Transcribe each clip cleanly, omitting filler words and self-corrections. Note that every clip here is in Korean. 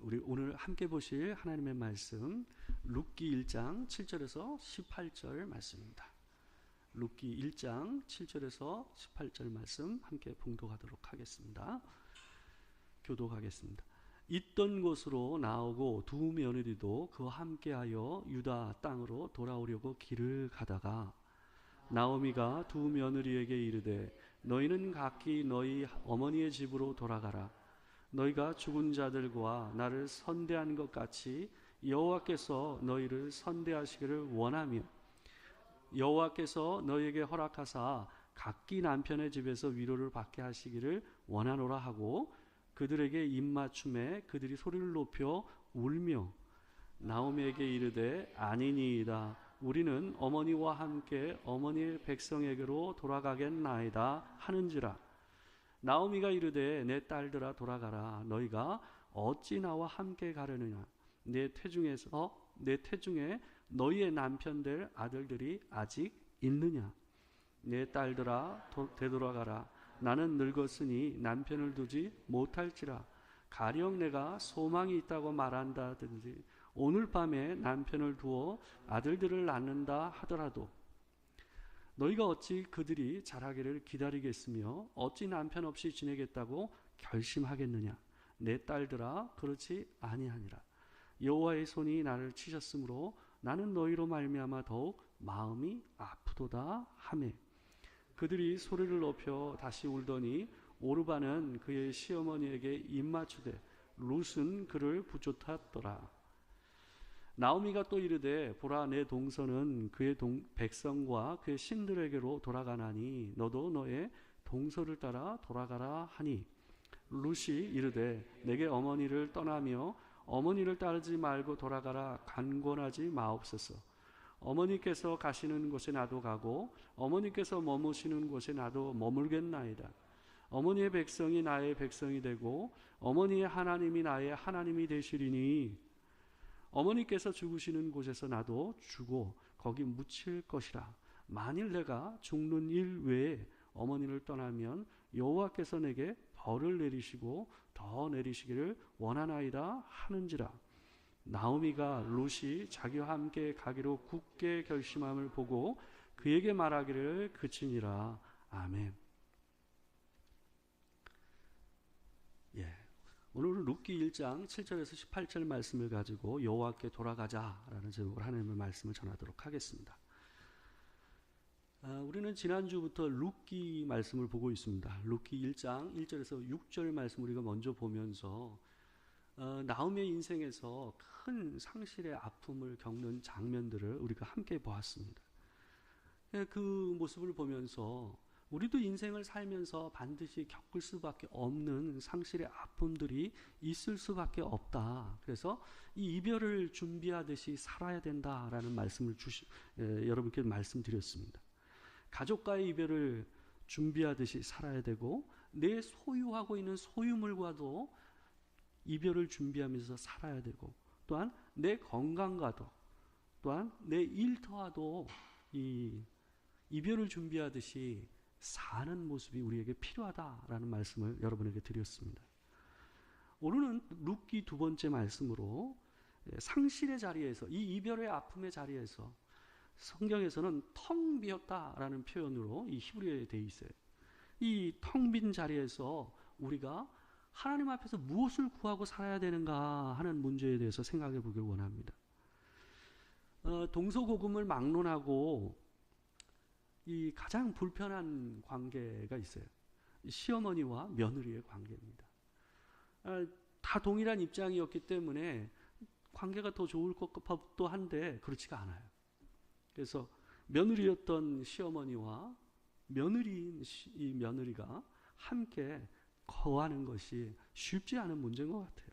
우리 오늘 함께 보실 하나님의 말씀 룻기 1장 7절에서 18절 말씀입니다. 룻기 1장 7절에서 18절 말씀 함께 봉독하도록 하겠습니다. 교독하겠습니다. 있던 곳으로 나오고 두 며느리도 그와 함께하여 유다 땅으로 돌아오려고 길을 가다가 나오미가 두 며느리에게 이르되 너희는 각기 너희 어머니의 집으로 돌아가라. 너희가 죽은 자들과 나를 선대한 것 같이 여호와께서 너희를 선대하시기를 원하며 여호와께서 너희에게 허락하사 각기 남편의 집에서 위로를 받게 하시기를 원하노라 하고 그들에게 입맞춤에 그들이 소리를 높여 울며 나오미에게 이르되 아니니이다. 우리는 어머니와 함께 어머니의 백성에게로 돌아가겠나이다 하는지라. 나오미가 이르되 내 딸들아 돌아가라. 너희가 어찌 나와 함께 가려느냐. 내 태중에 너희의 남편 될 아들들이 아직 있느냐. 내 딸들아 되돌아가라. 나는 늙었으니 남편을 두지 못할지라. 가령 내가 소망이 있다고 말한다든지 오늘 밤에 남편을 두어 아들들을 낳는다 하더라도 너희가 어찌 그들이 자라기를 기다리겠으며 어찌 남편 없이 지내겠다고 결심하겠느냐. 내 딸들아 그렇지 아니하니라. 여호와의 손이 나를 치셨으므로 나는 너희로 말미암아 더욱 마음이 아프도다 하매 그들이 소리를 높여 다시 울더니 오르바는 그의 시어머니에게 입맞추되 룻은 그를 부쫓았더라. 나오미가 또 이르되 보라 내 동서는 그의 백성과 그의 신들에게로 돌아가나니 너도 너의 동서를 따라 돌아가라 하니 룻이 이르되 내게 어머니를 떠나며 어머니를 따르지 말고 돌아가라 간권하지 마옵소서. 어머니께서 가시는 곳에 나도 가고 어머니께서 머무시는 곳에 나도 머물겠나이다. 어머니의 백성이 나의 백성이 되고 어머니의 하나님이 나의 하나님이 되시리니 어머니께서 죽으시는 곳에서 나도 죽고 거기 묻힐 것이라. 만일 내가 죽는 일 외에 어머니를 떠나면 여호와께서 내게 벌을 내리시고 더 내리시기를 원하나이다 하는지라. 나오미가 룻이 자기와 함께 가기로 굳게 결심함을 보고 그에게 말하기를 그치니라. 아멘. 오늘은 룻기 1장 7절에서 18절 말씀을 가지고 여호와께 돌아가자라는 제목으로 하나님의 말씀을 전하도록 하겠습니다. 우리는 지난주부터 룻기 말씀을 보고 있습니다. 룻기 1장 1절에서 6절 말씀 우리가 먼저 보면서 나오미의 인생에서 큰 상실의 아픔을 겪는 장면들을 우리가 함께 보았습니다. 그 모습을 보면서 우리도 인생을 살면서 반드시 겪을 수밖에 없는 상실의 아픔들이 있을 수밖에 없다. 그래서 이 이별을 준비하듯이 살아야 된다라는 말씀을 여러분께 말씀드렸습니다. 가족과의 이별을 준비하듯이 살아야 되고 내 소유하고 있는 소유물과도 이별을 준비하면서 살아야 되고 또한 내 건강과도 또한 내 일터와도 이 이별을 준비하듯이 사는 모습이 우리에게 필요하다라는 말씀을 여러분에게 드렸습니다. 오늘은 룻기 두 번째 말씀으로 상실의 자리에서 이 이별의 아픔의 자리에서 성경에서는 텅 비었다라는 표현으로 이 히브리어에 되어 있어요. 이 텅 빈 자리에서 우리가 하나님 앞에서 무엇을 구하고 살아야 되는가 하는 문제에 대해서 생각해 보길 원합니다. 동서고금을 막론하고 이 가장 불편한 관계가 있어요. 시어머니와 며느리의 관계입니다. 다 동일한 입장이었기 때문에 관계가 더 좋을 것도 한데 그렇지가 않아요. 그래서 며느리였던 시어머니와 며느리인 이 며느리가 함께 거하는 것이 쉽지 않은 문제인 것 같아요.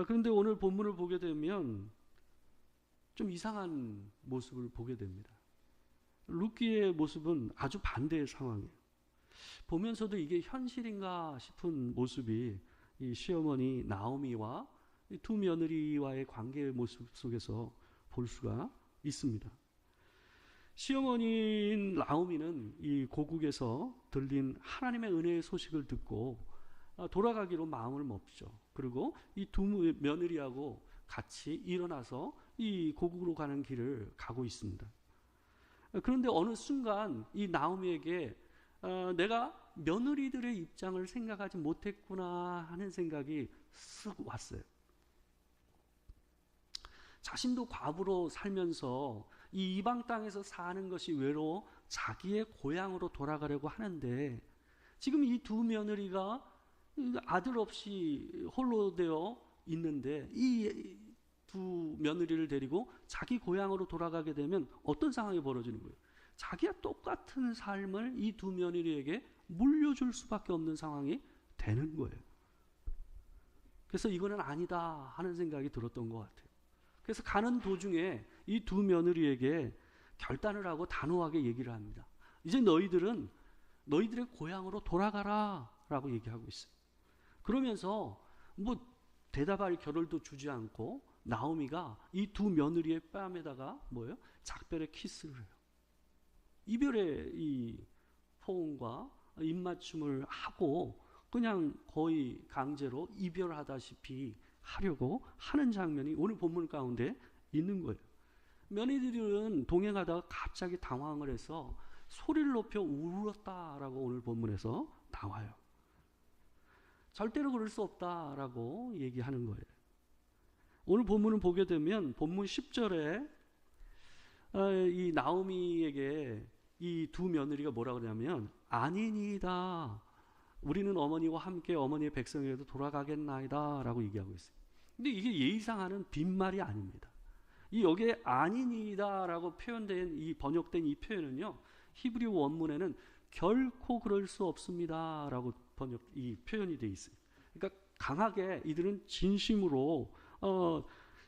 그런데 오늘 본문을 보게 되면 좀 이상한 모습을 보게 됩니다. 룻기의 모습은 아주 반대의 상황이에요. 보면서도 이게 현실인가 싶은 모습이 이 시어머니 나오미와 이 두 며느리와의 관계의 모습 속에서 볼 수가 있습니다. 시어머니인 나오미는 이 고국에서 들린 하나님의 은혜의 소식을 듣고 돌아가기로 마음을 먹죠. 그리고 이 두 며느리하고 같이 일어나서 이 고국으로 가는 길을 가고 있습니다. 그런데 어느 순간 이 나오미에게 내가 며느리들의 입장을 생각하지 못했구나 하는 생각이 쓱 왔어요. 자신도 과부로 살면서 이 이방 땅에서 사는 것이 외로워 자기의 고향으로 돌아가려고 하는데, 지금 이 두 며느리가 아들 없이 홀로 되어 있는데 이 두 며느리를 데리고 자기 고향으로 돌아가게 되면 어떤 상황이 벌어지는 거예요? 자기와 똑같은 삶을 이 두 며느리에게 물려줄 수밖에 없는 상황이 되는 거예요. 그래서 이거는 아니다 하는 생각이 들었던 것 같아요. 그래서 가는 도중에 이 두 며느리에게 결단을 하고 단호하게 얘기를 합니다. 이제 너희들은 너희들의 고향으로 돌아가라 라고 얘기하고 있어요. 그러면서 뭐 대답할 겨를도 주지 않고 나오미가 이 두 며느리의 뺨에다가 뭐예요? 작별의 키스를 해요. 이별의 이 포옹과 입맞춤을 하고 그냥 거의 강제로 이별하다시피 하려고 하는 장면이 오늘 본문 가운데 있는 거예요. 며느리들은 동행하다가 갑자기 당황을 해서 소리를 높여 울었다라고 오늘 본문에서 나와요. 절대로 그럴 수 없다라고 얘기하는 거예요. 오늘 본문을 보게 되면 본문 10절에 이 나오미에게 이 두 며느리가 뭐라고 그러냐면 아니니이다. 우리는 어머니와 함께 어머니의 백성에게도 돌아가겠나이다 라고 얘기하고 있어요. 근데 이게 예의상 하는 빈말이 아닙니다. 이 여기에 아니니이다 라고 표현된 이 번역된 이 표현은요, 히브리 원문에는 결코 그럴 수 없습니다 라고 이 표현이 되어 있어요. 그러니까 강하게 이들은 진심으로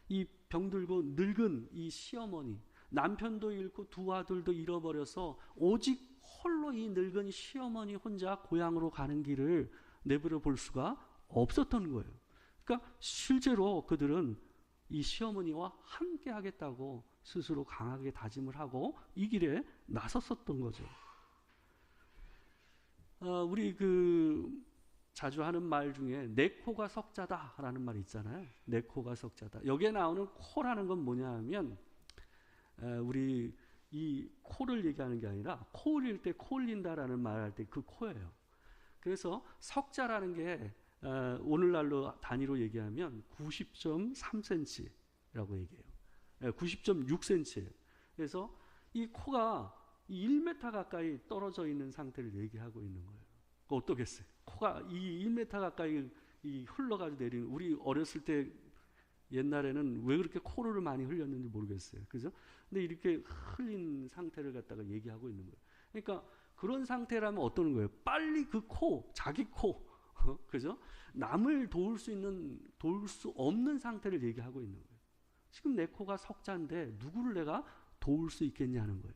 이 병들고 늙은 이 시어머니, 남편도 잃고 두 아들도 잃어버려서 오직 홀로 이 늙은 시어머니 혼자 고향으로 가는 길을 내버려 볼 수가 없었던 거예요. 그러니까 실제로 그들은 이 시어머니와 함께 하겠다고 스스로 강하게 다짐을 하고 이 길에 나섰었던 거죠. 우리 자주 하는 말 중에 내 코가 석자다라는 말이 있잖아요. 내 코가 석자다. 여기에 나오는 코라는 건 뭐냐 하면 우리 이 코를 얘기하는 게 아니라 코 흘릴 때 코 흘린다라는 말 할 때 그 코예요. 그래서 석자라는 게 오늘날로 단위로 얘기하면 90.3cm라고 얘기해요. 90.6cm예요. 그래서 이 코가 1m 가까이 떨어져 있는 상태를 얘기하고 있는 거예요. 어떻겠어요? 코가 이 1m 가까이 흘러가지고 내리는, 우리 어렸을 때 옛날에는 왜 그렇게 코를 많이 흘렸는지 모르겠어요. 그죠? 근데 이렇게 흘린 상태를 갖다가 얘기하고 있는 거예요. 그러니까 그런 상태라면 어떤 거예요? 빨리 그 코, 자기 코, 그죠? 남을 도울 수 없는 상태를 얘기하고 있는 거예요. 지금 내 코가 석자인데 누구를 내가 도울 수 있겠냐는 거예요.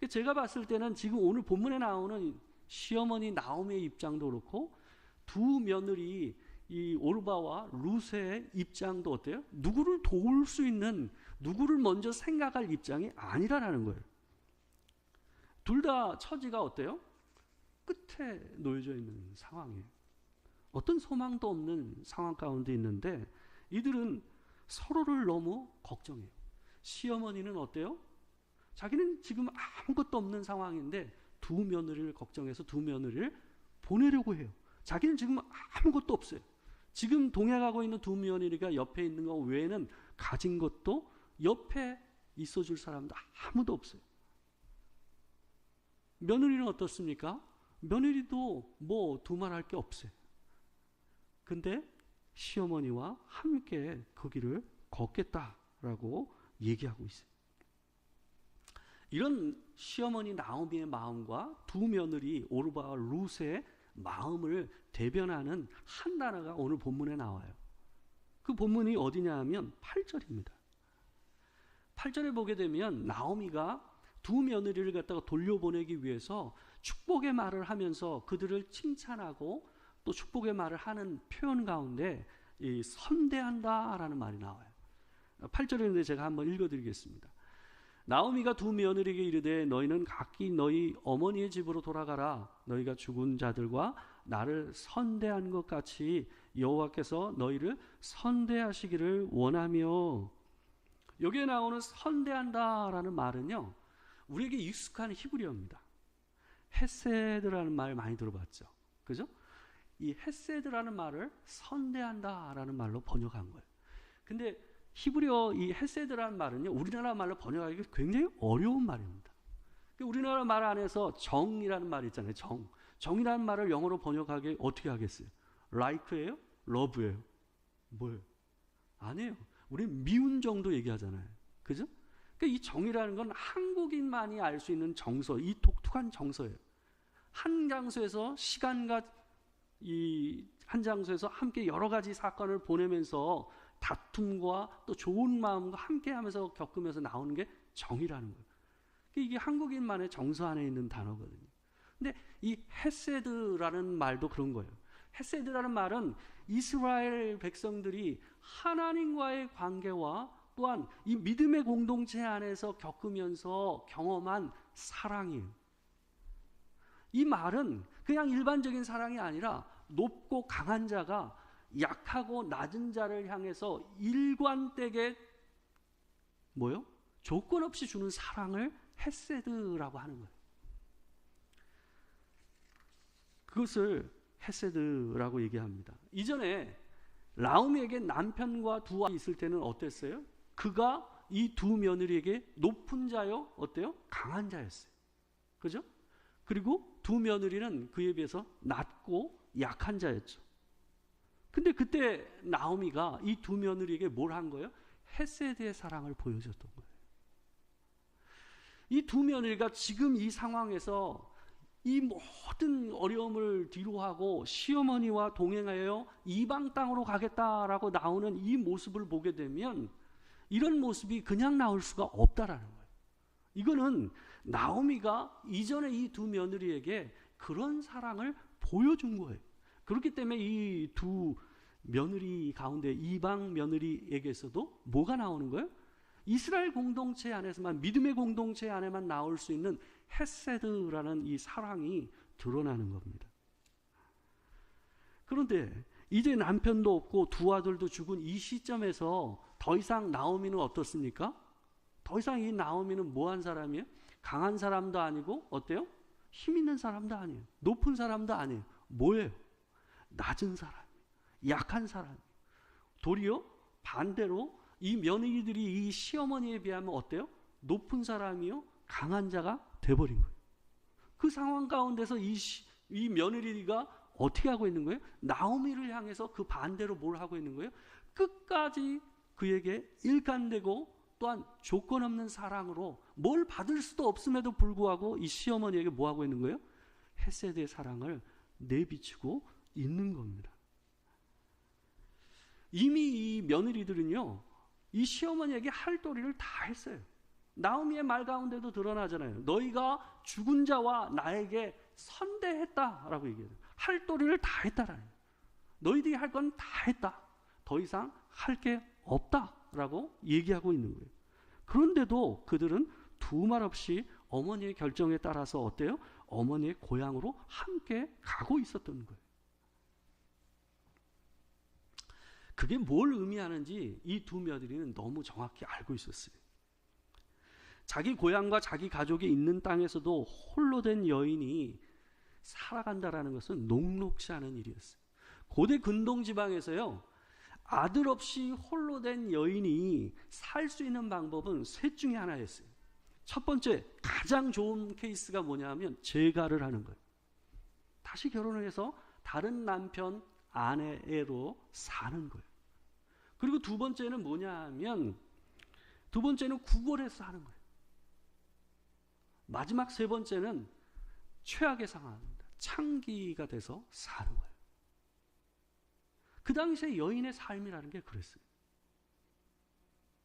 제가 봤을 때는 지금 오늘 본문에 나오는 시어머니 나오미의 입장도 그렇고 두 며느리 이 오르바와 룻의 입장도 어때요? 누구를 도울 수 있는, 누구를 먼저 생각할 입장이 아니라는 거예요. 둘 다 처지가 어때요? 끝에 놓여져 있는 상황이에요. 어떤 소망도 없는 상황 가운데 있는데 이들은 서로를 너무 걱정해요. 시어머니는 어때요? 자기는 지금 아무것도 없는 상황인데 두 며느리를 걱정해서 두 며느리를 보내려고 해요. 자기는 지금 아무것도 없어요. 지금 동행하고 있는 두 며느리가 옆에 있는 것 외에는 가진 것도 옆에 있어줄 사람도 아무도 없어요. 며느리는 어떻습니까? 며느리도 뭐 두말할 게 없어요. 근데 시어머니와 함께 그 길을 걷겠다라고 얘기하고 있어요. 이런 시어머니 나오미의 마음과 두 며느리 오르바와 룻의 마음을 대변하는 한 단어가 오늘 본문에 나와요. 그 본문이 어디냐 하면 8절입니다. 8절에 보게 되면 나오미가 두 며느리를 갖다가 돌려보내기 위해서 축복의 말을 하면서 그들을 칭찬하고 또 축복의 말을 하는 표현 가운데 이 선대한다라는 말이 나와요. 8절인데 제가 한번 읽어드리겠습니다. 나오미가 두 며느리에게 이르되 너희는 각기 너희 어머니의 집으로 돌아가라. 너희가 죽은 자들과 나를 선대한 것 같이 여호와께서 너희를 선대하시기를 원하며. 여기에 나오는 선대한다라는 말은요, 우리에게 익숙한 히브리어입니다. 헤세드라는 말 많이 들어봤죠. 그죠? 이 헤세드라는 말을 선대한다라는 말로 번역한 거예요. 근데 히브리어 이 헤세드라는 말은요, 우리나라 말로 번역하기 굉장히 어려운 말입니다. 우리나라 말 안에서 정이라는 말이 있잖아요. 정이라는 말을 영어로 번역하기 어떻게 하겠어요? like예요? love예요? 뭐예요? 아니에요. 우리는 미운 정도 얘기하잖아요. 그죠? 그러니까 이 정이라는 건 한국인만이 알 수 있는 정서, 이 독특한 정서예요. 한 장소에서 시간과 한 장소에서 함께 여러 가지 사건을 보내면서 다툼과 또 좋은 마음과 함께 하면서 겪으면서 나오는 게 정이라는 거예요. 이게 한국인만의 정서 안에 있는 단어거든요. 근데 이 헤세드라는 말도 그런 거예요. 헤세드라는 말은 이스라엘 백성들이 하나님과의 관계와 또한 이 믿음의 공동체 안에서 겪으면서 경험한 사랑이에요. 이 말은 그냥 일반적인 사랑이 아니라 높고 강한 자가 약하고 낮은 자를 향해서 일관되게 뭐요? 조건 없이 주는 사랑을 헤세드라고 하는 거예요. 그것을 헤세드라고 얘기합니다. 이전에 나오미에게 남편과 두 아이 있을 때는 어땠어요? 그가 이 두 며느리에게 높은 자요? 어때요? 강한 자였어요. 그죠? 그리고 두 며느리는 그에 비해서 낮고 약한 자였죠. 근데 그때 나오미가 이 두 며느리에게 뭘 한 거예요? 헤세드의 사랑을 보여줬던 거예요. 이 두 며느리가 지금 이 상황에서 이 모든 어려움을 뒤로하고 시어머니와 동행하여 이방 땅으로 가겠다라고 나오는 이 모습을 보게 되면 이런 모습이 그냥 나올 수가 없다라는 거예요. 이거는 나오미가 이전에 이 두 며느리에게 그런 사랑을 보여준 거예요. 그렇기 때문에 이 두 며느리 가운데 이방 며느리에게서도 뭐가 나오는 거예요? 이스라엘 공동체 안에서만, 믿음의 공동체 안에만 나올 수 있는 헤세드라는 이 사랑이 드러나는 겁니다. 그런데 이제 남편도 없고 두 아들도 죽은 이 시점에서 더 이상 나오미는 어떻습니까? 더 이상 이 나오미는 뭐한 사람이에요? 강한 사람도 아니고 어때요? 힘 있는 사람도 아니에요. 높은 사람도 아니에요. 뭐예요? 낮은 사람, 약한 사람. 도리어 반대로 이 며느리들이 이 시어머니에 비하면 어때요? 높은 사람이요, 강한 자가 돼버린 거예요. 그 상황 가운데서 이 며느리가 어떻게 하고 있는 거예요? 나오미를 향해서 그 반대로 뭘 하고 있는 거예요? 끝까지 그에게 일관되고 또한 조건 없는 사랑으로 뭘 받을 수도 없음에도 불구하고 이 시어머니에게 뭐 하고 있는 거예요? 헤세드의 사랑을 내비치고 있는 겁니다. 이미 이 며느리들은요, 이 시어머니에게 할 도리를 다 했어요. 나오미의 말 가운데도 드러나잖아요. 너희가 죽은 자와 나에게 선대했다라고 얘기해요. 할 도리를 다 했다라는 거예요. 너희들이 할 건 다 했다. 더 이상 할 게 없다라고 얘기하고 있는 거예요. 그런데도 그들은 두말 없이 어머니의 결정에 따라서 어때요? 어머니의 고향으로 함께 가고 있었던 거예요. 그게 뭘 의미하는지 이 두 며느리는 너무 정확히 알고 있었어요. 자기 고향과 자기 가족이 있는 땅에서도 홀로 된 여인이 살아간다라는 것은 녹록지 않은 일이었어요. 고대 근동 지방에서요, 아들 없이 홀로 된 여인이 살 수 있는 방법은 셋 중에 하나였어요. 첫 번째, 가장 좋은 케이스가 뭐냐면 재가를 하는 거예요. 다시 결혼을 해서 다른 남편 아내로 사는 거예요. 그리고 두 번째는 뭐냐 하면, 두 번째는 구걸해서 하는 거예요. 마지막 세 번째는 최악의 상황입니다. 창기가 돼서 사는 거예요. 그 당시에 여인의 삶이라는 게 그랬어요.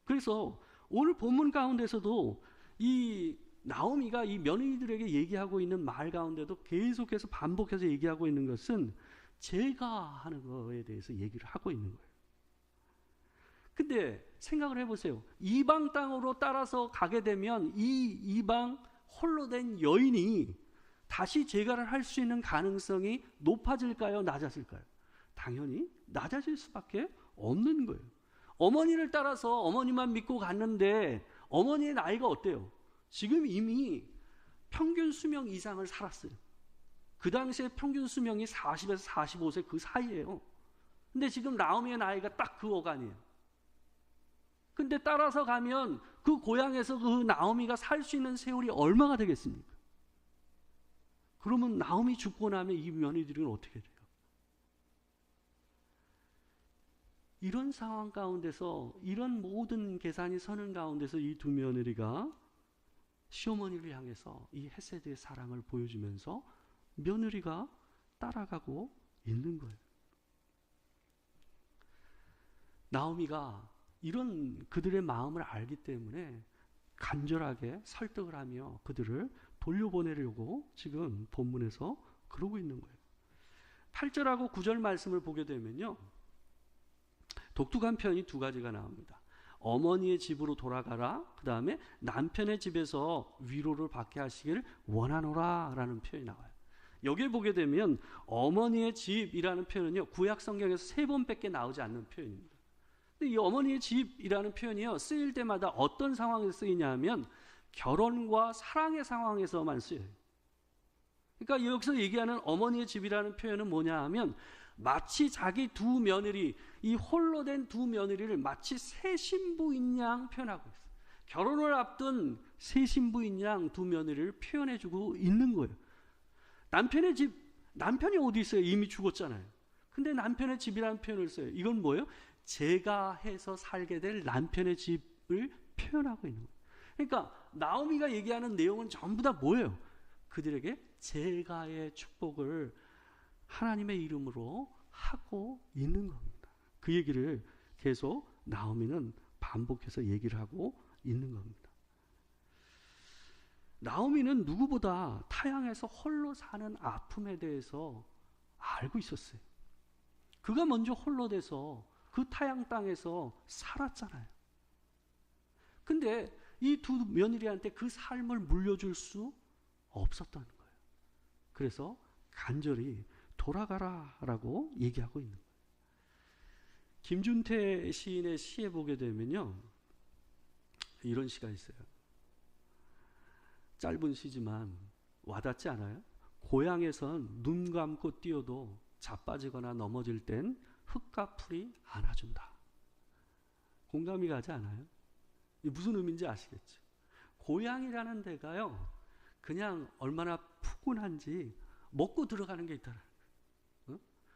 그래서 오늘 본문 가운데서도 이 나오미가 이 며느리들에게 얘기하고 있는 말 가운데도 계속해서 반복해서 얘기하고 있는 것은 제가 하는 거에 대해서 얘기를 하고 있는 거예요. 근데 생각을 해보세요. 이방 땅으로 따라서 가게 되면 이 이방 홀로 된 여인이 다시 재가를 할 수 있는 가능성이 높아질까요? 낮아질까요? 당연히 낮아질 수밖에 없는 거예요. 어머니를 따라서 어머니만 믿고 갔는데 어머니의 나이가 어때요? 지금 이미 평균 수명 이상을 살았어요. 그 당시에 평균 수명이 40에서 45세 그 사이예요. 근데 지금 나오미의 나이가 딱 그 어간이에요. 근데 따라서 가면 그 고향에서 그 나오미가 살 수 있는 세월이 얼마가 되겠습니까? 그러면 나오미 죽고 나면 이 며느리들은 어떻게 돼요? 이런 상황 가운데서, 이런 모든 계산이 서는 가운데서 이 두 며느리가 시어머니를 향해서 이 헤세드의 사랑을 보여주면서 며느리가 따라가고 있는 거예요. 나오미가 이런 그들의 마음을 알기 때문에 간절하게 설득을 하며 그들을 돌려보내려고 지금 본문에서 그러고 있는 거예요. 8절하고 9절 말씀을 보게 되면요, 독특한 표현이 두 가지가 나옵니다. 어머니의 집으로 돌아가라, 그 다음에 남편의 집에서 위로를 받게 하시길 원하노라 라는 표현이 나와요. 여기에 보게 되면 어머니의 집이라는 표현은요, 구약 성경에서 3번밖에 나오지 않는 표현입니다. 근데 이 어머니의 집이라는 표현이요, 쓰일 때마다 어떤 상황에서 쓰이냐 하면 결혼과 사랑의 상황에서만 쓰여요. 그러니까 여기서 얘기하는 어머니의 집이라는 표현은 뭐냐 하면 마치 자기 두 며느리, 이 홀로 된 두 며느리를 마치 새 신부인 양 표현하고 있어요. 결혼을 앞둔 새 신부인 양 두 며느리를 표현해주고 있는 거예요. 남편의 집, 남편이 어디 있어요? 이미 죽었잖아요. 근데 남편의 집이라는 표현을 써요. 이건 뭐예요? 제가 해서 살게 될 남편의 집을 표현하고 있는 거예요. 그러니까 나오미가 얘기하는 내용은 전부 다 뭐예요? 그들에게 제가의 축복을 하나님의 이름으로 하고 있는 겁니다. 그 얘기를 계속 나오미는 반복해서 얘기를 하고 있는 겁니다. 나오미는 누구보다 타향에서 홀로 사는 아픔에 대해서 알고 있었어요. 그가 먼저 홀로 돼서 그 타향 땅에서 살았잖아요. 근데 이 두 며느리한테 그 삶을 물려줄 수 없었던 거예요. 그래서 간절히 돌아가라라고 얘기하고 있는 거예요. 김준태 시인의 시에 보게 되면요, 이런 시가 있어요. 짧은 시지만 와닿지 않아요? 고향에선 눈 감고 뛰어도 자빠지거나 넘어질 땐 흙과 풀이 안아준다. 공감이 가지 않아요? 이게 무슨 의미인지 아시겠죠? 고향이라는 데가요, 그냥 얼마나 푸근한지 먹고 들어가는 게 있다는 거예요.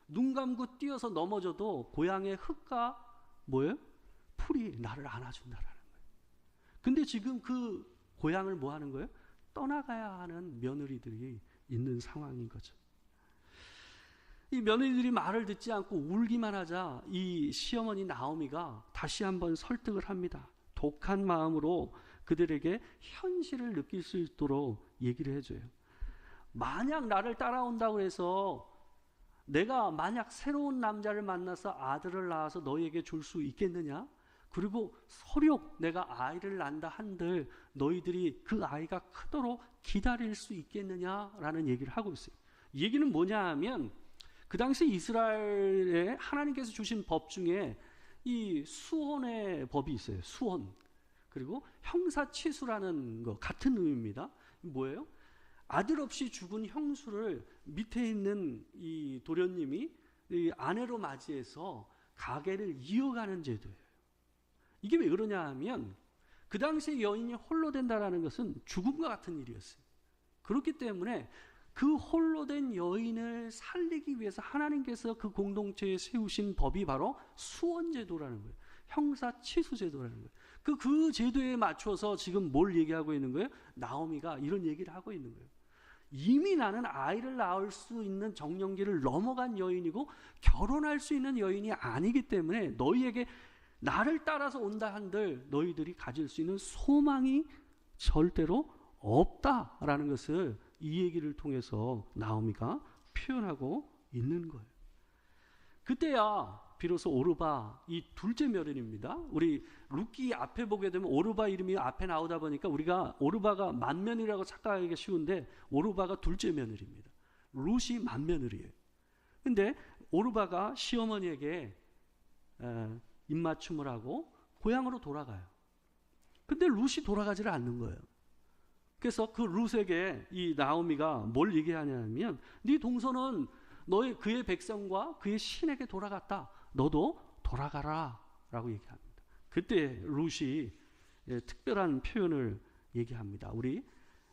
눈 감고 뛰어서 넘어져도 고향의 흙과 뭐예요? 풀이 나를 안아준다라는 거예요. 근데 지금 그 고향을 뭐 하는 거예요? 떠나가야 하는 며느리들이 있는 상황인 거죠. 이 며느리들이 말을 듣지 않고 울기만 하자 이 시어머니 나오미가 다시 한번 설득을 합니다. 독한 마음으로 그들에게 현실을 느낄 수 있도록 얘기를 해줘요. 만약 나를 따라온다고 해서 내가 만약 새로운 남자를 만나서 아들을 낳아서 너희에게 줄 수 있겠느냐? 그리고 설욕 내가 아이를 낳는다 한들 너희들이 그 아이가 크도록 기다릴 수 있겠느냐라는 얘기를 하고 있어요. 이 얘기는 뭐냐 하면 그 당시 이스라엘에 하나님께서 주신 법 중에 이 수혼의 법이 있어요. 수혼. 그리고 형사치수라는 거 같은 의미입니다. 뭐예요? 아들 없이 죽은 형수를 밑에 있는 이 도련님이 이 아내로 맞이해서 가계를 이어가는 제도예요. 이게 왜 그러냐 하면 그 당시에 여인이 홀로 된다는 것은 죽음과 같은 일이었어요. 그렇기 때문에 그 홀로 된 여인을 살리기 위해서 하나님께서 그 공동체에 세우신 법이 바로 수원제도라는 거예요. 형사치수제도라는 거예요. 그 제도에 맞춰서 지금 뭘 얘기하고 있는 거예요? 나오미가 이런 얘기를 하고 있는 거예요. 이미 나는 아이를 낳을 수 있는 정년기를 넘어간 여인이고 결혼할 수 있는 여인이 아니기 때문에 너희에게 나를 따라서 온다 한들 너희들이 가질 수 있는 소망이 절대로 없다라는 것을 이 얘기를 통해서 나오미가 표현하고 있는 거예요. 그때야 비로소 오르바 이 둘째 며느리입니다. 우리 룻기 앞에 보게 되면 오르바 이름이 앞에 나오다 보니까 우리가 오르바가 맏며느리라고 착각하기가 쉬운데 오르바가 둘째 며느리입니다. 룻이 맏며느리예요. 근데 오르바가 시어머니에게 입맞춤을 하고 고향으로 돌아가요. 근데 룻이 돌아가지를 않는 거예요. 그래서 그 룻에게 이 나오미가 뭘 얘기하냐면 네 동서는 그의 백성과 그의 신에게 돌아갔다. 너도 돌아가라 라고 얘기합니다. 그때 룻이 특별한 표현을 얘기합니다. 우리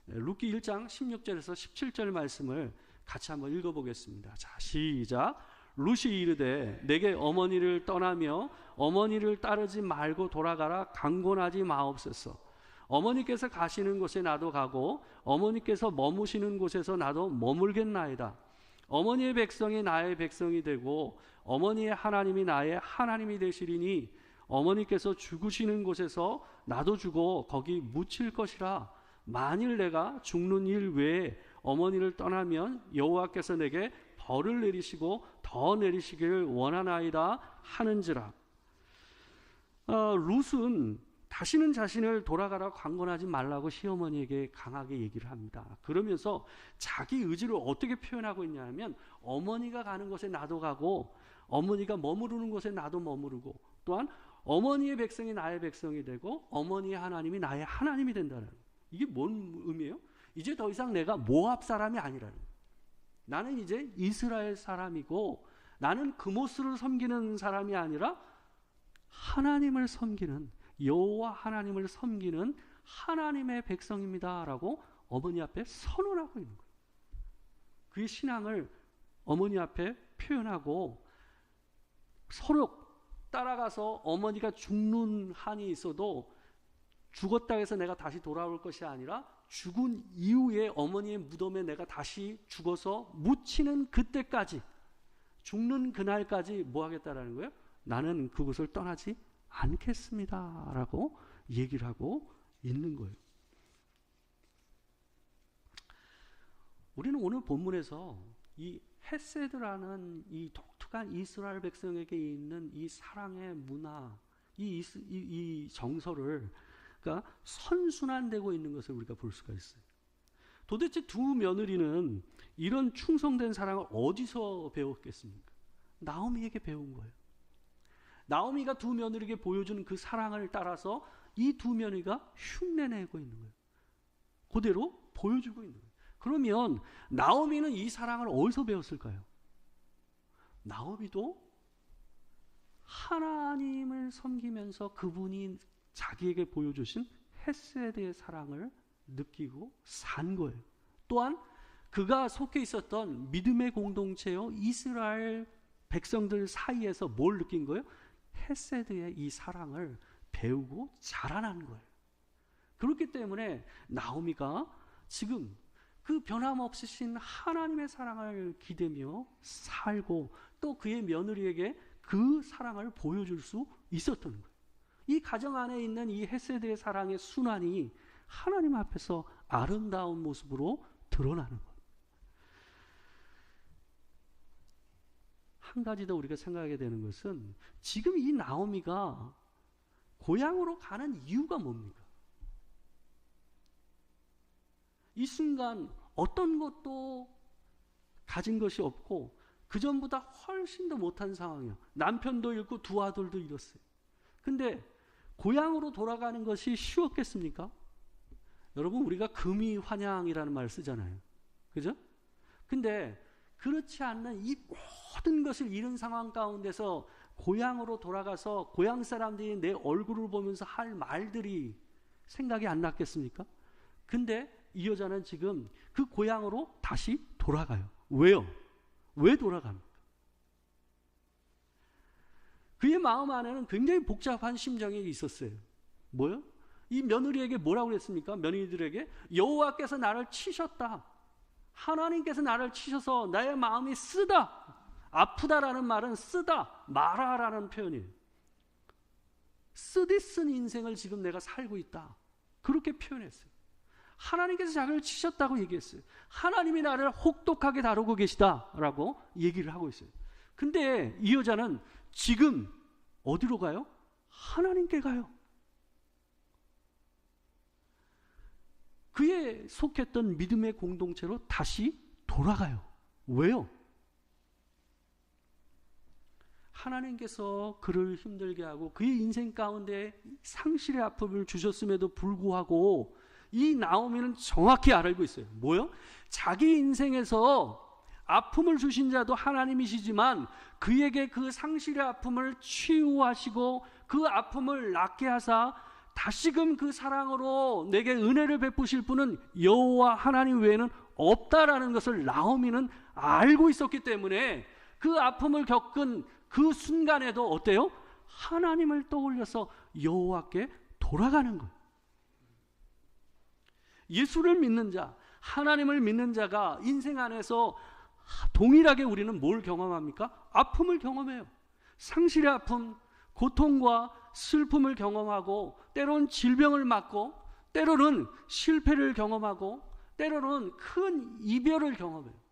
룻기 1장 16절에서 17절 말씀을 같이 한번 읽어보겠습니다. 자, 시작. 룻이 이르되 내게 어머니를 떠나며 어머니를 따르지 말고 돌아가라. 강권하지 마옵소서. 어머니께서 가시는 곳에 나도 가고 어머니께서 머무시는 곳에서 나도 머물겠나이다. 어머니의 백성이 나의 백성이 되고 어머니의 하나님이 나의 하나님이 되시리니 어머니께서 죽으시는 곳에서 나도 죽어 거기 묻힐 것이라. 만일 내가 죽는 일 외에 어머니를 떠나면 여호와께서 내게 벌을 내리시고 더 내리시기를 원하나이다 하는지라. 룻은 다시는 자신을 돌아가라고 강권하지 말라고 시어머니에게 강하게 얘기를 합니다. 그러면서 자기 의지를 어떻게 표현하고 있냐면 어머니가 가는 곳에 나도 가고 어머니가 머무르는 곳에 나도 머무르고 또한 어머니의 백성이 나의 백성이 되고 어머니의 하나님이 나의 하나님이 된다는 거예요. 이게 뭔 의미예요? 이제 더 이상 내가 모압 사람이 아니라는 거예요. 나는 이제 이스라엘 사람이고 나는 그모스를 섬기는 사람이 아니라 하나님을 섬기는 여호와 하나님을 섬기는 하나님의 백성입니다라고 어머니 앞에 선언하고 있는 거예요. 그의 신앙을 어머니 앞에 표현하고 서로 따라가서 어머니가 죽는 한이 있어도 죽었다 해서 내가 다시 돌아올 것이 아니라 죽은 이후에 어머니의 무덤에 내가 다시 죽어서 묻히는 그때까지 죽는 그날까지 뭐 하겠다라는 거예요? 나는 그곳을 떠나지 않겠습니다 라고 얘기를 하고 있는 거예요. 우리는 오늘 본문에서 이 헤세드라는 이 독특한 이스라엘 백성에게 있는 이 사랑의 문화, 이 정서를 그러니까 선순환되고 있는 것을 우리가 볼 수가 있어요. 도대체 두 며느리는 이런 충성된 사랑을 어디서 배웠겠습니까? 나오미에게 배운 거예요. 나오미가 두 며느리에게 보여주는 그 사랑을 따라서 이 두 며느리가 흉내내고 있는 거예요. 그대로 보여주고 있는 거예요. 그러면 나오미는 이 사랑을 어디서 배웠을까요? 나오미도 하나님을 섬기면서 그분이 자기에게 보여주신 헤세드의 사랑을 느끼고 산 거예요. 또한 그가 속해 있었던 믿음의 공동체요 이스라엘 백성들 사이에서 뭘 느낀 거예요? 헤세드의 이 사랑을 배우고 자라난 거예요. 그렇기 때문에 나오미가 지금 그 변함없으신 하나님의 사랑을 기대며 살고 또 그의 며느리에게 그 사랑을 보여줄 수 있었던 거예요. 이 가정 안에 있는 이 헤세드의 사랑의 순환이 하나님 앞에서 아름다운 모습으로 드러나는 거예요. 한 가지 더 우리가 생각하게 되는 것은 지금 이 나오미가 고향으로 가는 이유가 뭡니까? 이 순간 어떤 것도 가진 것이 없고 그 전보다 훨씬 더 못한 상황이에요. 남편도 잃고 두 아들도 잃었어요. 근데 고향으로 돌아가는 것이 쉬웠겠습니까? 여러분 우리가 금이 환향이라는 말을 쓰잖아요. 그죠? 근데 그렇지 않는 이 모든 것을 잃은 상황 가운데서 고향으로 돌아가서 고향 사람들이 내 얼굴을 보면서 할 말들이 생각이 안 났겠습니까? 근데 이 여자는 지금 그 고향으로 다시 돌아가요. 왜요? 왜 돌아갑니까? 그의 마음 안에는 굉장히 복잡한 심정이 있었어요. 뭐요? 이 며느리에게 뭐라고 그랬습니까? 며느리들에게 여호와께서 나를 치셨다. 하나님께서 나를 치셔서 나의 마음이 쓰다. 아프다라는 말은 쓰다, 마라라는 표현이에요. 쓰디 쓴 인생을 지금 내가 살고 있다. 그렇게 표현했어요. 하나님께서 자기를 치셨다고 얘기했어요. 하나님이 나를 혹독하게 다루고 계시다라고 얘기를 하고 있어요. 근데 이 여자는 지금 어디로 가요? 하나님께 가요. 그에 속했던 믿음의 공동체로 다시 돌아가요. 왜요? 하나님께서 그를 힘들게 하고 그의 인생 가운데 상실의 아픔을 주셨음에도 불구하고 이 나오미는 정확히 알고 있어요. 뭐요? 자기 인생에서 아픔을 주신 자도 하나님이시지만 그에게 그 상실의 아픔을 치유하시고 그 아픔을 낫게 하사 다시금 그 사랑으로 내게 은혜를 베푸실 분은 여호와 하나님 외에는 없다라는 것을 나오미는 알고 있었기 때문에 그 아픔을 겪은 그 순간에도 어때요? 하나님을 떠올려서 여호와께 돌아가는 거예요. 예수를 믿는 자, 하나님을 믿는 자가 인생 안에서 동일하게 우리는 뭘 경험합니까? 아픔을 경험해요. 상실의 아픔, 고통과 슬픔을 경험하고 때로는 질병을 맞고 때로는 실패를 경험하고 때로는 큰 이별을 경험해요.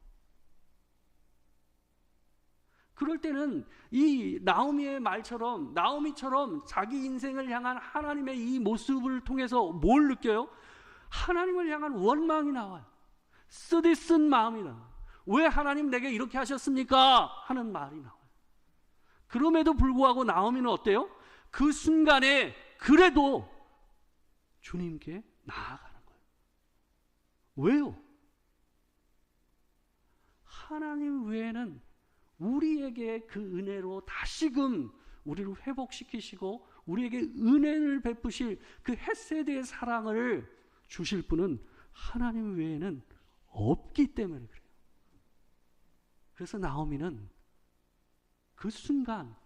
그럴 때는 이 나오미처럼 자기 인생을 향한 하나님의 이 모습을 통해서 뭘 느껴요? 하나님을 향한 원망이 나와요. 쓰디쓴 마음이 나와요. 왜 하나님 내게 이렇게 하셨습니까? 하는 말이 나와요. 그럼에도 불구하고 나오미는 어때요? 그 순간에 그래도 주님께 나아가는 거예요. 왜요? 하나님 외에는 우리에게 그 은혜로 다시금 우리를 회복시키시고 우리에게 은혜를 베푸실 그 헤세드의 사랑을 주실 분은 하나님 외에는 없기 때문에 그래요. 그래서 나오미는 그 순간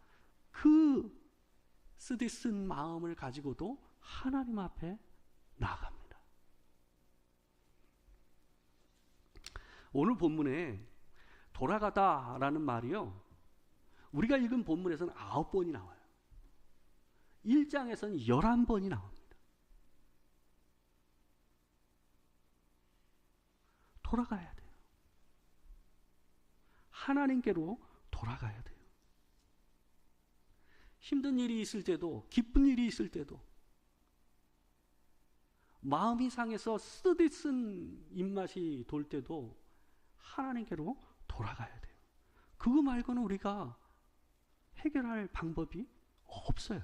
그 쓰디쓴 마음을 가지고도 하나님 앞에 나아갑니다. 오늘 본문에 돌아가다라는 말이요, 우리가 읽은 본문에서는 9번이 나와요. 1장에서는 11번이 나옵니다. 돌아가야 돼요. 하나님께로 돌아가야 돼요. 힘든 일이 있을 때도, 기쁜 일이 있을 때도, 마음이 상해서 쓰디쓴 입맛이 돌 때도 하나님께로 돌아가야 돼요. 그거 말고는 우리가 해결할 방법이 없어요.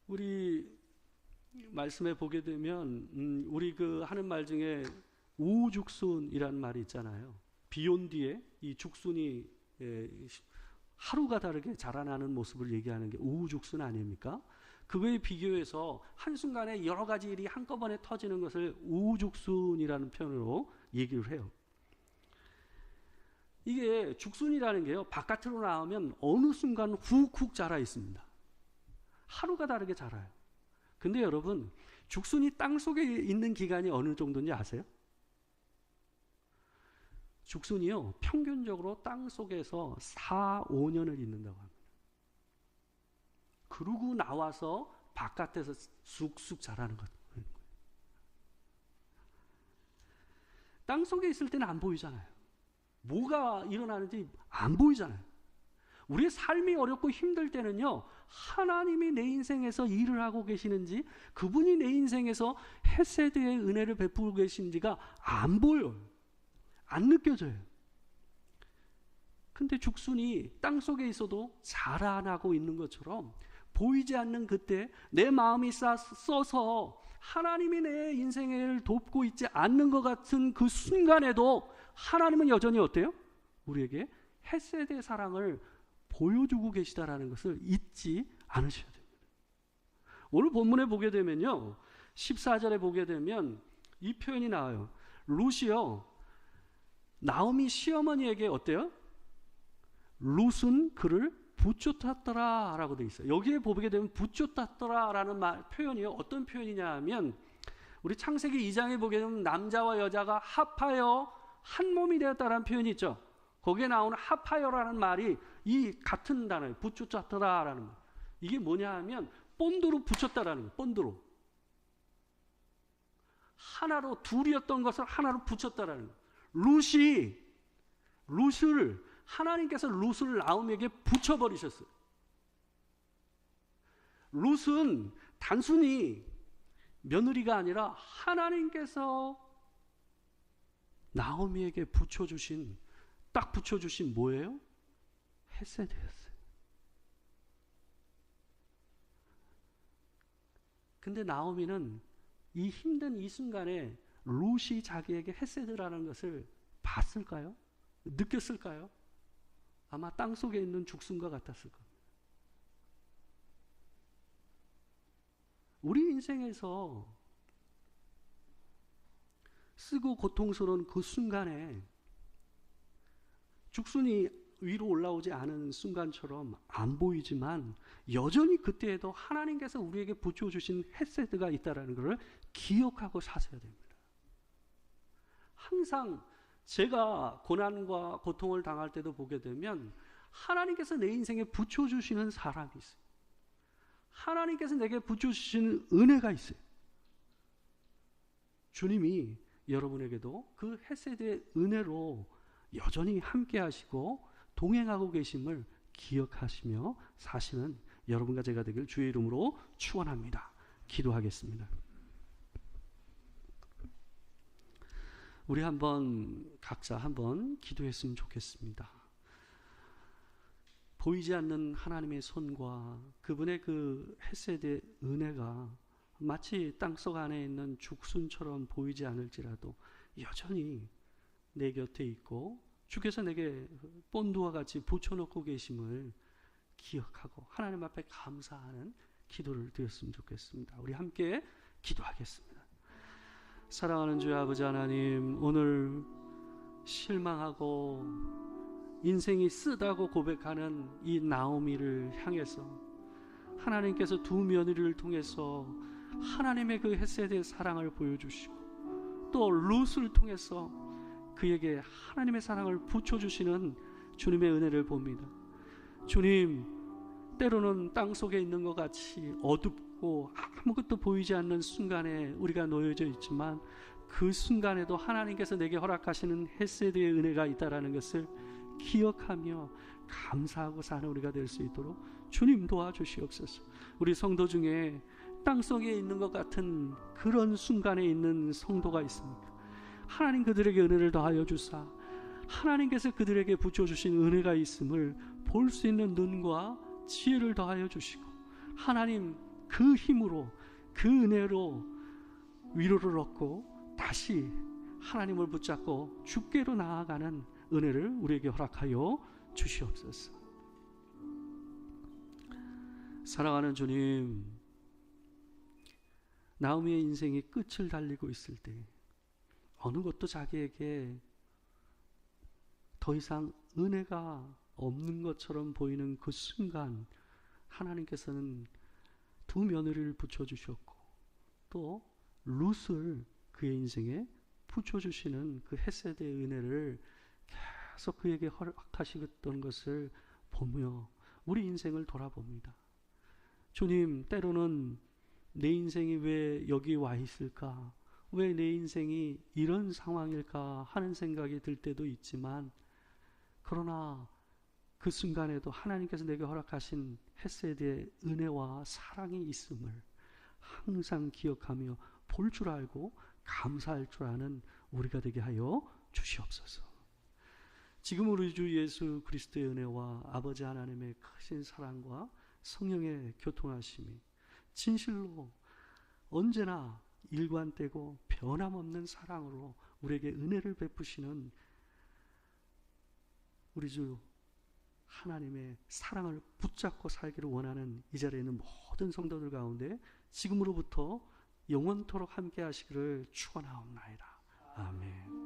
우리 말씀에 보게 되면 우리 그 하는 말 중에 우죽순이라는 말이 있잖아요. 비 온 뒤에 이 죽순이 하루가 다르게 자라나는 모습을 얘기하는 게 우죽순 아닙니까? 그거에 비교해서 한순간에 여러 가지 일이 한꺼번에 터지는 것을 우죽순이라는 표현으로 얘기를 해요. 이게 죽순이라는 게요, 바깥으로 나오면 어느 순간 훅훅 자라 있습니다. 하루가 다르게 자라요. 근데 여러분, 죽순이 땅 속에 있는 기간이 어느 정도인지 아세요? 죽순이요, 평균적으로 땅 속에서 4, 5년을 있는다고 합니다. 그러고 나와서 바깥에서 쑥쑥 자라는 것. 땅 속에 있을 때는 안 보이잖아요. 뭐가 일어나는지 안 보이잖아요. 우리의 삶이 어렵고 힘들 때는요, 하나님이 내 인생에서 일을 하고 계시는지, 그분이 내 인생에서 헤세드의 은혜를 베푸고 계신지가 안 보여요. 안 느껴져요. 근데 죽순이 땅 속에 있어도 자라나고 있는 것처럼 보이지 않는 그때 내 마음이 써서 하나님이 내 인생을 돕고 있지 않는 것 같은 그 순간에도 하나님은 여전히 어때요? 우리에게 헤세드의 사랑을 보여주고 계시다라는 것을 잊지 않으셔야 됩니다. 오늘 본문에 보게 되면요, 14절에 보게 되면 이 표현이 나와요. 룻이요, 나오미 시어머니에게 어때요? 룻은 그를 붙잡았더라 라고 되어 있어요. 여기에 보게 되면 붙잡았더라 라는 표현이요, 어떤 표현이냐 하면 우리 창세기 2장에 보게 되면 남자와 여자가 합하여 한 몸이 되었다라는 표현이 있죠. 거기에 나오는 합하여라는 말이 이 같은 단어예요. 붙잡더라 라는 말. 이게 뭐냐 하면 본드로 붙였다라는 거예요. 본드로. 하나로, 둘이었던 것을 하나로 붙였다라는 거예요. 룻을 하나님께서 룻을 나오미에게 붙여버리셨어요. 룻은 단순히 며느리가 아니라 하나님께서 나오미에게 딱 붙여주신 뭐예요? 헤세드였어요. 근데 나오미는 이 힘든 이 순간에 룻이 자기에게 헤세드라는 것을 봤을까요? 느꼈을까요? 아마 땅속에 있는 죽순과 같았을 겁니다. 우리 인생에서 쓰고 고통스러운 그 순간에 죽순이 위로 올라오지 않은 순간처럼 안 보이지만 여전히 그때에도 하나님께서 우리에게 붙여주신 헤세드가 있다는 것을 기억하고 사셔야 됩니다. 항상 제가 고난과 고통을 당할 때도 보게 되면 하나님께서 내 인생에 붙여주시는 사람이 있어요. 하나님께서 내게 붙여주시는 은혜가 있어요. 주님이 여러분에게도 그 헤세드의 은혜로 여전히 함께 하시고 동행하고 계심을 기억하시며 사시는 여러분과 제가 되길 주의 이름으로 축원합니다. 기도하겠습니다. 우리 각자 한번 기도했으면 좋겠습니다. 보이지 않는 하나님의 손과 그분의 그 헤세드의 은혜가 마치 땅속 안에 있는 죽순처럼 보이지 않을지라도 여전히 내 곁에 있고 주께서 내게 본드와 같이 붙여놓고 계심을 기억하고 하나님 앞에 감사하는 기도를 드렸으면 좋겠습니다. 우리 함께 기도하겠습니다. 사랑하는 주의 아버지 하나님, 오늘 실망하고 인생이 쓰다고 고백하는 이 나오미를 향해서 하나님께서 두 며느리를 통해서 하나님의 그 헤세드의 사랑을 보여주시고 또 룻을 통해서 그에게 하나님의 사랑을 붙여주시는 주님의 은혜를 봅니다. 주님, 때로는 땅속에 있는 것 같이 어둡고 아무것도 보이지 않는 순간에 우리가 놓여져 있지만 그 순간에도 하나님께서 내게 허락하시는 헤세드의 은혜가 있다는 것을 기억하며 감사하고 사는 우리가 될 수 있도록 주님 도와주시옵소서. 우리 성도 중에 땅속에 있는 것 같은 그런 순간에 있는 성도가 있습니까? 하나님 그들에게 은혜를 더하여 주사 하나님께서 그들에게 붙여주신 은혜가 있음을 볼 수 있는 눈과 지혜를 더하여 주시고 하나님 그 힘으로 그 은혜로 위로를 얻고 다시 하나님을 붙잡고 주께로 나아가는 은혜를 우리에게 허락하여 주시옵소서. 사랑하는 주님, 나오미의 인생이 끝을 달리고 있을 때 어느 것도 자기에게 더 이상 은혜가 없는 것처럼 보이는 그 순간 하나님께서는 두 며느리를 붙여주셨고 또 룻을 그의 인생에 붙여주시는 그 헤세드의 은혜를 계속 그에게 허락하시던 것을 보며 우리 인생을 돌아봅니다. 주님, 때로는 내 인생이 왜 여기 와 있을까? 왜 내 인생이 이런 상황일까 하는 생각이 들 때도 있지만 그러나 그 순간에도 하나님께서 내게 허락하신 헤세드의 은혜와 사랑이 있음을 항상 기억하며 볼 줄 알고 감사할 줄 아는 우리가 되게 하여 주시옵소서. 지금 우리 주 예수 그리스도의 은혜와 아버지 하나님의 크신 사랑과 성령의 교통하심이 진실로 언제나 일관되고 변함없는 사랑으로 우리에게 은혜를 베푸시는 우리 주 하나님의 사랑을 붙잡고 살기를 원하는 이 자리에 있는 모든 성도들 가운데 지금으로부터 영원토록 함께 하시기를 축원하옵나이다. 아멘.